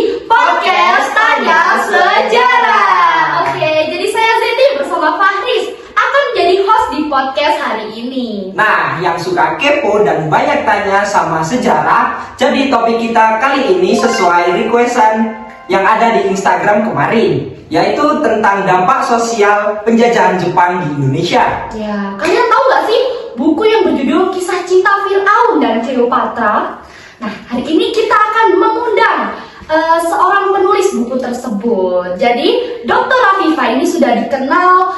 di Podcast Tanya Sejarah. Oke, jadi saya Zeti bersama Fahris akan menjadi host di podcast hari ini. Nah, yang suka kepo dan banyak tanya sama sejarah, jadi topik kita kali ini sesuai requestan yang ada di Instagram kemarin, yaitu tentang dampak sosial penjajahan Jepang di Indonesia. Ya, kalian tahu gak sih buku yang berjudul Kisah Cinta Fir'aun dan Cleopatra? Nah, hari ini kita akan mengundang seorang penulis buku tersebut. Jadi, Dr. Rafifa ini sudah dikenal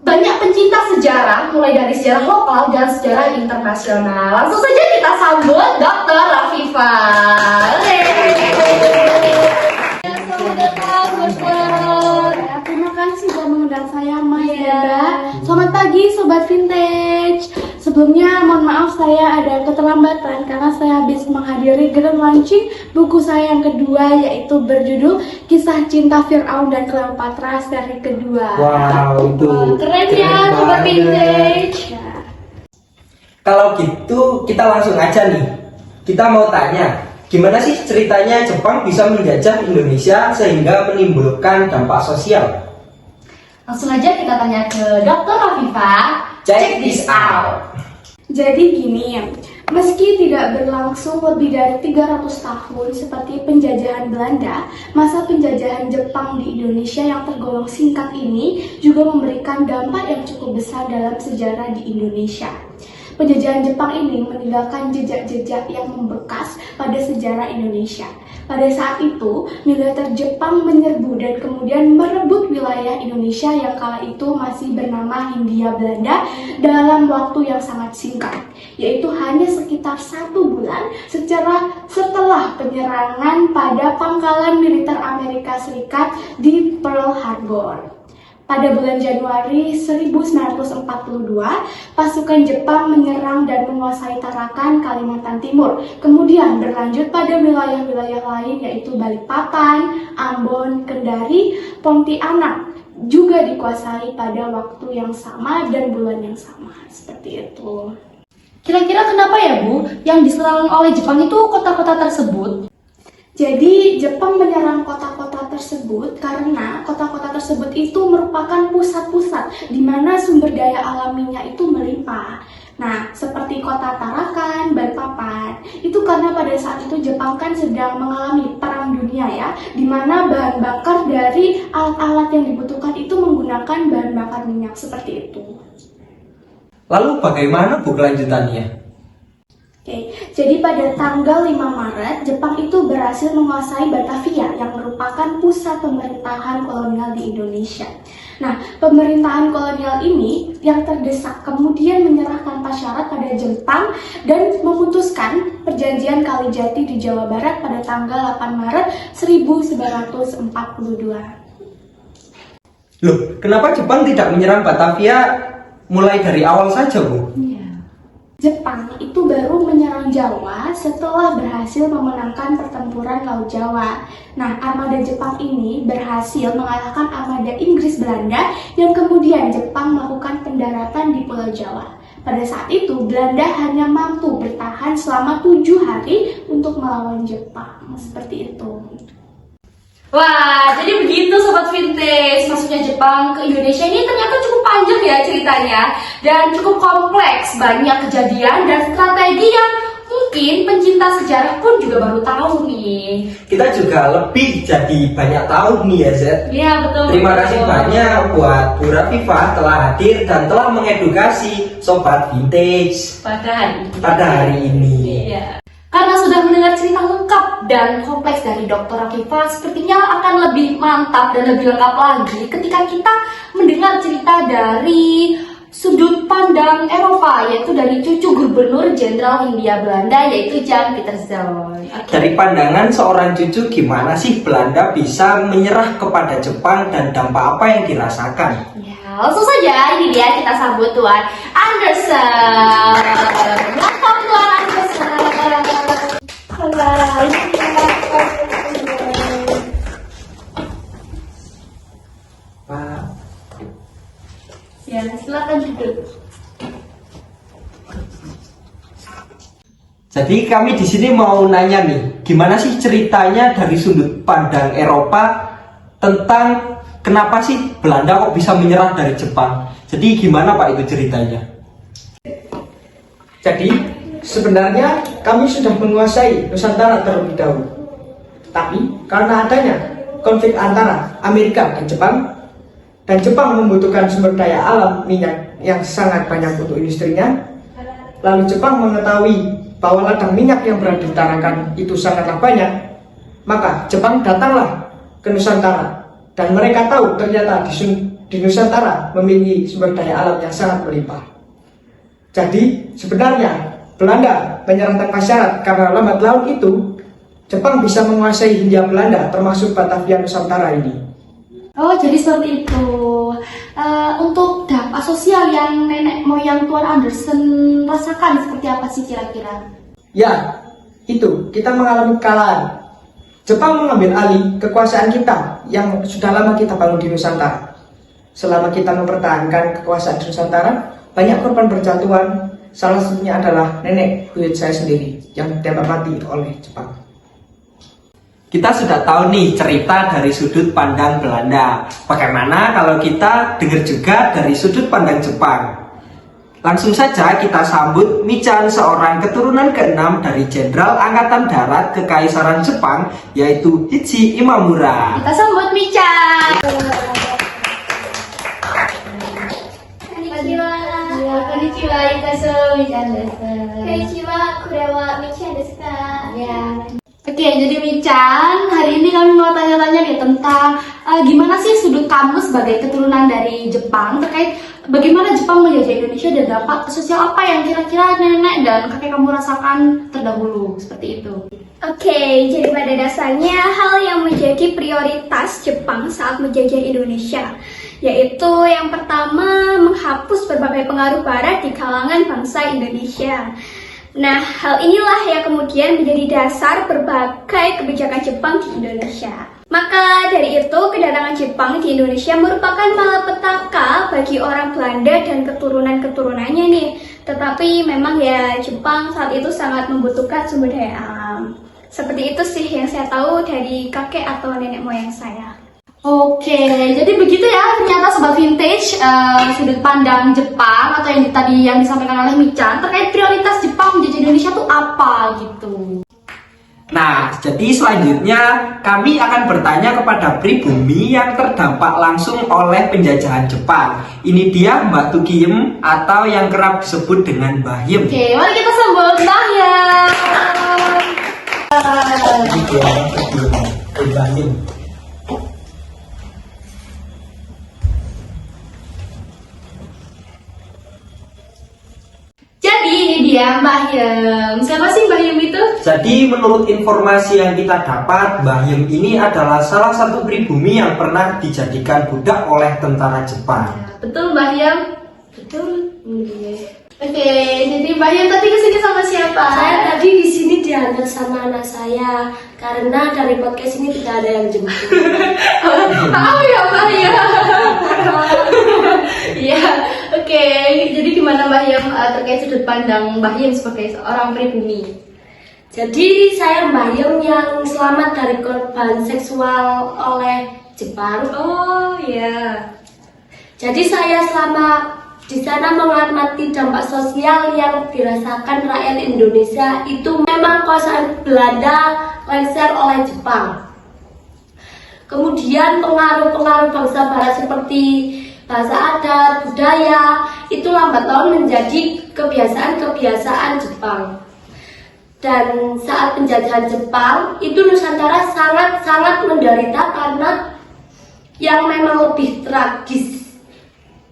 banyak pencinta sejarah, mulai dari sejarah lokal dan sejarah internasional. Langsung saja kita sambut Dr. Rafifa. Selamat datang, Dr. Terima kasih sudah mengundang saya, Mas Dada. Selamat pagi, Sobat Vintage. Sebelumnya, mohon maaf saya ada keterlambatan karena saya habis menghadiri grand launching buku saya yang kedua, yaitu berjudul Kisah Cinta Fir'aun dan Cleopatra seri kedua. Wow, itu Keren ya, Sobat Vintage. Ya. Kalau gitu, kita langsung aja nih. Kita mau tanya, gimana sih ceritanya Jepang bisa menjajah Indonesia sehingga menimbulkan dampak sosial? Langsung aja kita tanya ke Dr. Rafifa. Check this out. Jadi gini, meski tidak berlangsung lebih dari 300 tahun seperti penjajahan Belanda, masa penjajahan Jepang di Indonesia yang tergolong singkat ini juga memberikan dampak yang cukup besar dalam sejarah di Indonesia. Penjajahan Jepang ini meninggalkan jejak-jejak yang membekas pada sejarah Indonesia. Pada saat itu, militer Jepang menyerbu dan kemudian merebut wilayah Indonesia yang kala itu masih bernama Hindia Belanda dalam waktu yang sangat singkat, yaitu hanya sekitar 1 bulan setelah penyerangan pada pangkalan militer Amerika Serikat di Pearl Harbor. Pada bulan Januari 1942, pasukan Jepang menyerang dan menguasai Tarakan, Kalimantan Timur. Kemudian berlanjut pada wilayah-wilayah lain yaitu Balikpapan, Ambon, Kendari, Pontianak. Juga dikuasai pada waktu yang sama dan bulan yang sama. Seperti itu. Kira-kira kenapa ya Bu, yang diserang oleh Jepang itu kota-kota tersebut? Jadi Jepang menyerang kota-kota tersebut karena kota-kota tersebut itu merupakan pusat-pusat di mana sumber daya alaminya itu melimpah. Nah, seperti kota Tarakan, Balikpapan, itu karena pada saat itu Jepang kan sedang mengalami perang dunia ya, di mana bahan bakar dari alat-alat yang dibutuhkan itu menggunakan bahan bakar minyak seperti itu. Lalu bagaimana Bu kelanjutannya? Oke, jadi pada tanggal 5 Maret, Jepang itu berhasil menguasai Batavia yang merupakan pusat pemerintahan kolonial di Indonesia. Nah, pemerintahan kolonial ini yang terdesak kemudian menyerah tanpa syarat pada Jepang dan memutuskan perjanjian Kalijati di Jawa Barat pada tanggal 8 Maret 1942. Loh, kenapa Jepang tidak menyerang Batavia mulai dari awal saja, Bu? Jepang itu baru menyerang Jawa setelah berhasil memenangkan pertempuran Laut Jawa. Nah, armada Jepang ini berhasil mengalahkan armada Inggris Belanda yang kemudian Jepang melakukan pendaratan di Pulau Jawa. Pada saat itu, Belanda hanya mampu bertahan selama 7 hari untuk melawan Jepang. Seperti itu. Wah, jadi begitu Sobat Vintage. Masuknya Jepang ke Indonesia ini ternyata cukup panjang ya ceritanya. Dan cukup kompleks, banyak kejadian dan strategi yang mungkin pencinta sejarah pun juga baru tahu nih. Kita juga lebih jadi banyak tahu nih ya, Zed. Iya, betul. Terima kasih banyak buat Bu Rafifa telah hadir dan telah mengedukasi Sobat Vintage Pada hari ini. Iya. Karena sudah mendengar cerita lengkap dan kompleks dari Dr. Rafifa, sepertinya akan lebih mantap dan lebih lengkap lagi ketika kita mendengar cerita dari sudut pandang Eropa, yaitu dari cucu Gubernur Jenderal Hindia Belanda, yaitu Jan Pieterszoon. Dari pandangan seorang cucu, gimana sih Belanda bisa menyerah kepada Jepang dan dampak apa yang dirasakan? Ya, langsung saja ini dia kita sambut Tuan Anderson. Welcome Tuan Anderson. Pak, Ya, silakan duduk. jadi kami di sini mau nanya nih, gimana sih ceritanya dari sudut pandang Eropa tentang kenapa sih Belanda kok bisa menyerah dari Jepang? Jadi gimana Pak itu ceritanya? Jadi sebenarnya kami sudah menguasai Nusantara terlebih dahulu. Tapi karena adanya konflik antara Amerika dan Jepang membutuhkan sumber daya alam minyak yang sangat banyak untuk industrinya. Lalu Jepang mengetahui bahwa ladang minyak yang berada di Tarakan itu sangatlah banyak. Maka Jepang datanglah ke Nusantara dan mereka tahu ternyata di Nusantara memiliki sumber daya alam yang sangat melimpah. Jadi sebenarnya Belanda menyerang tanpa syarat karena lambat laun itu Jepang bisa menguasai Hindia Belanda termasuk Batavia Nusantara ini. Oh, jadi seperti itu. Untuk dampak sosial yang nenek moyang Tuan Andersen rasakan seperti apa sih kira-kira? Ya, itu kita mengalami kekalahan. Jepang mengambil alih kekuasaan kita yang sudah lama kita bangun di Nusantara. Selama kita mempertahankan kekuasaan di Nusantara, banyak korban berjatuhan. Salah satunya adalah nenek buyut saya sendiri yang ditembak mati oleh Jepang. Kita sudah tahu nih cerita dari sudut pandang Belanda. Bagaimana kalau kita dengar juga dari sudut pandang Jepang? Langsung saja kita sambut Michan, seorang keturunan ke-6 dari Jenderal Angkatan Darat Kekaisaran Jepang, yaitu Hichi Imamura. Kita sambut Michan. Konnichiwa, itasu Michan desu. Konnichiwa, kore wa Michan desu ka? Ya. Oke, jadi Michan, hari ini kami mau tanya-tanya nih tentang gimana sih sudut kamu sebagai keturunan dari Jepang terkait bagaimana Jepang menjajah Indonesia dan dampak sosial apa yang kira-kira nenek dan kakek kamu rasakan terdahulu, seperti itu. Oke, jadi pada dasarnya hal yang menjadi prioritas Jepang saat menjajah Indonesia, yaitu yang pertama menghapus berbagai pengaruh barat di kalangan bangsa Indonesia. Nah, hal inilah yang kemudian menjadi dasar berbagai kebijakan Jepang di Indonesia. Maka dari itu, kedatangan Jepang di Indonesia merupakan malapetaka bagi orang Belanda dan keturunan-keturunannya nih. Tetapi memang ya Jepang saat itu sangat membutuhkan sumber daya alam. Seperti itu sih yang saya tahu dari kakek atau nenek moyang saya. Oke, jadi begitu ya ternyata Sobat Vintage sudut pandang Jepang atau yang tadi yang disampaikan oleh Michan terkait prioritas Jepang menjajah Indonesia itu apa gitu. Nah, jadi selanjutnya kami akan bertanya kepada pribumi yang terdampak langsung oleh penjajahan Jepang. Ini dia Mbak Tukiem atau yang kerap disebut dengan Mbah Yem. Oke, mari kita sambut Mbah Yem. Mbah Yem. Jadi ini dia Mbah Yem. Siapa sih Mbah Yem itu? Jadi menurut informasi yang kita dapat, Mbah Yem ini adalah salah satu pribumi yang pernah dijadikan budak oleh tentara Jepang. Ya, betul Mbah Yem? Betul. Oke, jadi Mbah Yem tadi kesini sama siapa? Saya tadi di sini diantar sama anak saya karena dari podcast ini tidak ada yang jemput. Tahu ya Mbah Yem. Iya, oke. Jadi gimana Mbah Yem terkait sudut pandang Mbah Yem sebagai seorang pribumi? Jadi saya Mbah Yem yang selamat dari korban seksual oleh Jepang. Oh iya. Jadi saya selama di sana mengamati dampak sosial yang dirasakan rakyat Indonesia itu memang kekuasaan Belanda lengser oleh Jepang. Kemudian pengaruh-pengaruh bangsa Barat seperti bahasa adat, budaya itu lambat laun menjadi kebiasaan-kebiasaan Jepang. Dan saat penjajahan Jepang itu Nusantara sangat-sangat menderita karena yang memang lebih tragis.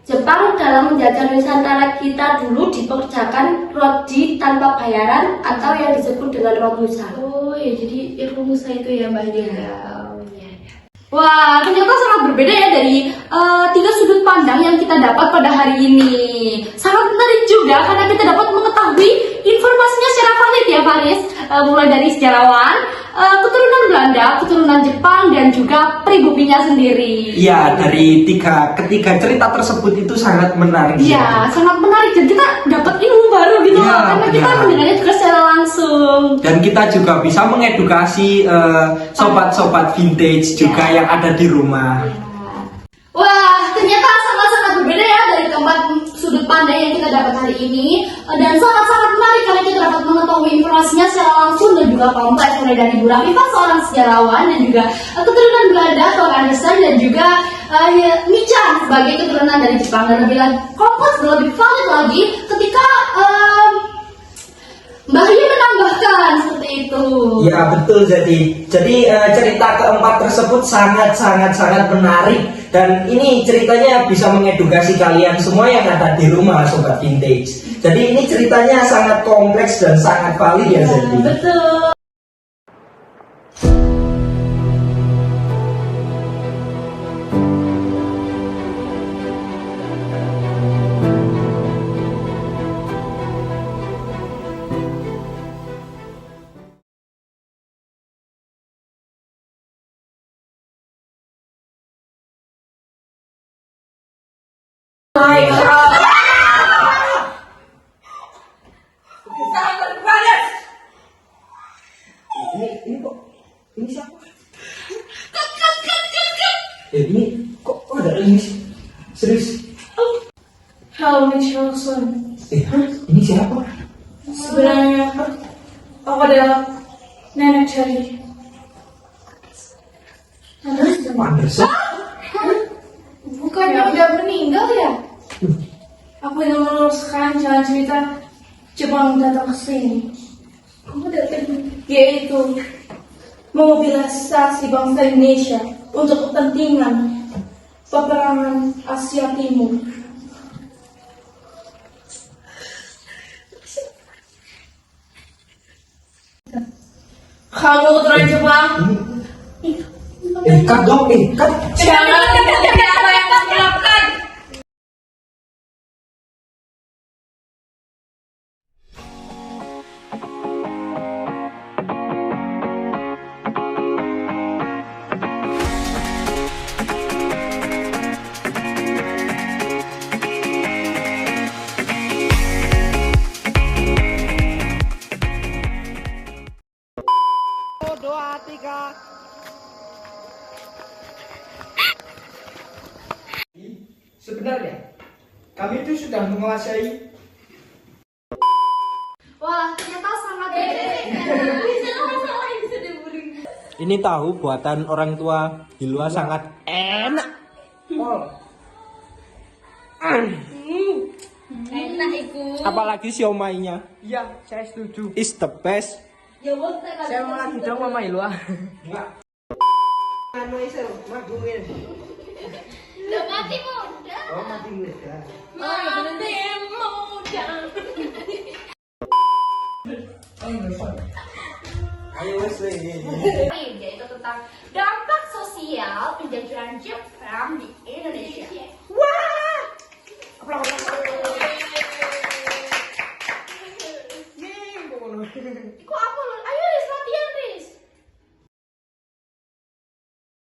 Jepang dalam menjajah Nusantara kita dulu dipekerjakan rodi tanpa bayaran atau yang disebut dengan romusa. Oh ya, jadi romusa itu ya Mbak Yem. Wah, ternyata sangat berbeda ya dari tiga sudut pandang yang kita dapat pada hari ini. Sangat menarik juga karena kita dapat mengetahui informasinya secara valid ya Faris. Mulai dari sejarawan, keturunan Belanda, keturunan Jepang, dan juga pribuminya sendiri. Iya, dari ketiga cerita tersebut itu sangat menarik. Iya, sangat menarik dan kita dapat ilmu baru gitu Iya, loh, karena kita benar. mendengarnya juga secara langsung. Dan kita juga bisa mengedukasi sobat-sobat vintage juga yang ada di rumah. Wah, ternyata sangat-sangat berbeda ya dari keempat sudut pandang yang kita dapat hari ini, dan sangat-sangat menarik karena kita dapat mengetahui informasinya secara langsung dan juga kompleks, mulai dari Bu Rafifah seorang sejarawan dan juga keturunan Belanda Thor Andersen, dan juga Michan sebagai keturunan dari Jepang, dan lebih kompleks dan lebih valid lagi ketika Mbak Yu menambahkan seperti itu. Ya betul, jadi cerita keempat tersebut sangat menarik, dan ini ceritanya bisa mengedukasi kalian semua yang ada di rumah sobat vintage. Jadi ini ceritanya sangat kompleks dan sangat valid ya, jadi. Betul. Ini kok ini siapa? Ini kok ada ini sih? Serius? Halo Nicholson, Ini siapa? sebenarnya aku adalah nenek Charlie. Pak Anderson? Bukannya udah meninggal ya? Aku ingin meneruskan jalan cerita Jepang datang ke sini. Yaitu memobilisasi bangsa Indonesia untuk kepentingan peperangan Asia Timur. Kamu keturunan Jepang? Cut dong, cut. Jangan apa yang kamu lakukan. Sebenarnya, kami itu sudah menguasai. Wah, ternyata sangat Ini tahu buatan orang tua di luar sangat enak. Enak iku. Apalagi siomainya. Iya, saya setuju. Is the best. Ya wong Saya mau lagi dong Mama Ilwa. Enggak. Anu itu, magungin. udah mati muda. Oh, mati muda. Mati muda. Ayo wes yaitu tentang dampak sosial penjajahan Jepang di Indonesia. Kok